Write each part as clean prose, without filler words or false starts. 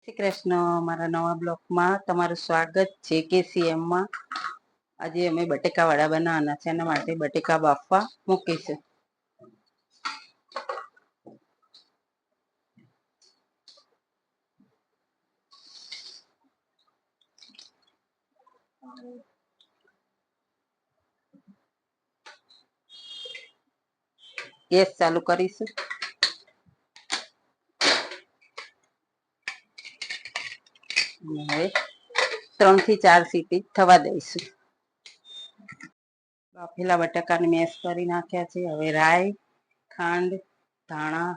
શ્રી કૃષ્ણ. મારા નવા બ્લોગમાં તમારું સ્વાગત છે. KCMમાં આજે અમે બટેકા વડા બનાવવાના છે. એના માટે બટેકા બાફવા મૂકીશું. ગેસ ચાલુ કરીશું. હવે 3 થી 4 સીટી થવા દઈશું. બાફેલા બટાકાને મેશ કરી નાખ્યા છે. હવે રાઈ, ખાંડ, ધાણા,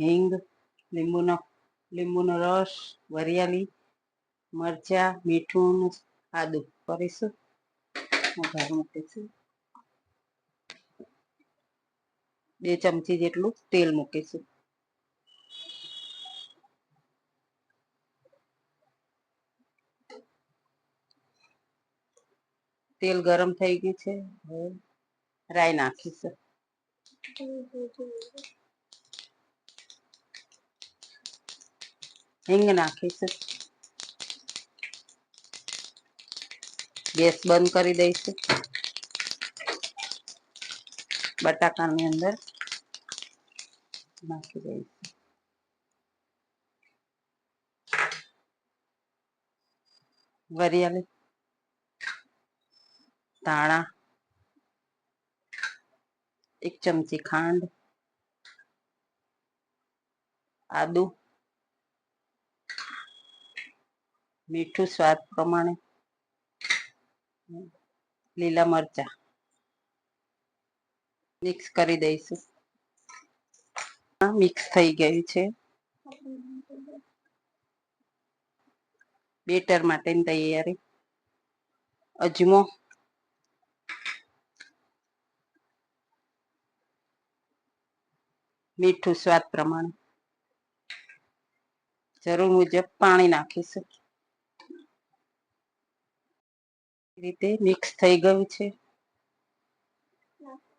હિંગ, લીંબુનો રસ, વરિયાળી, મરચા, મીઠું, આદુ કરીશું. વઘાર મૂકીશું. 2 ચમચી જેટલું તેલ મૂકીશું. તેલ ગરમ થઈ ગયું છે. હવે રાઈ નાખીશું. હિંગ નાખીશું. ગેસ બંધ કરી દઈશું. બટાકાની અંદર નાખી દઈશું. વરિયાળી, ધાણા, 1 ચમચી ખાંડ, આદુ, મીઠું સ્વાદ પ્રમાણે, લીલા મરચા મિક્સ કરી દઈશું. મિક્સ થઈ ગયું છે. બેટર માટેની તૈયારી. અજમો, મીઠું સ્વાદ પ્રમાણે, જરૂર મુજબ પાણી નાખીશું. રીતે મિક્સ થઈ ગયું છે.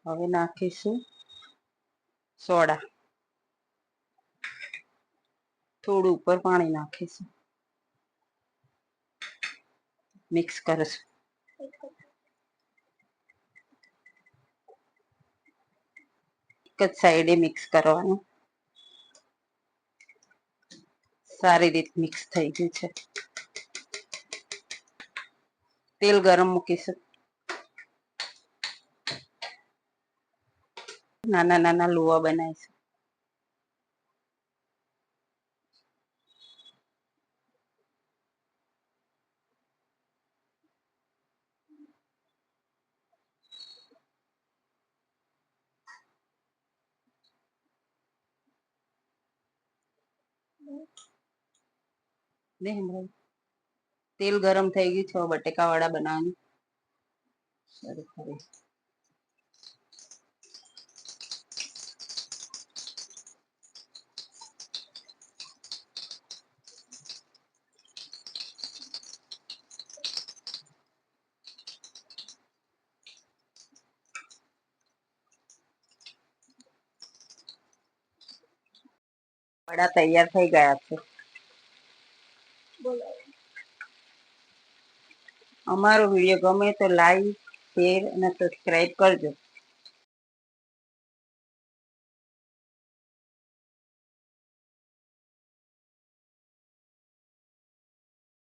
હવે નાખીશું સોડા. થોડું ઉપર પાણી નાખીશું. મિક્સ કરીશું. એક જ સાઈડે મિક્સ કરવાનું. સારી રીતે મિક્સ થઈ ગયું છે. તેલ ગરમ મૂકીશું. નાના નાના લુવા બનાવીશું. તેલ ગરમ થઈ ગયું છે. બટેકા વાળા બનાવવાનું શરૂ કરીએ. વડા તૈયાર થઈ ગયા છે. અમારો વિડીયો ગમે તો લાઈક, શેર અને સબસ્ક્રાઈબ કરજો.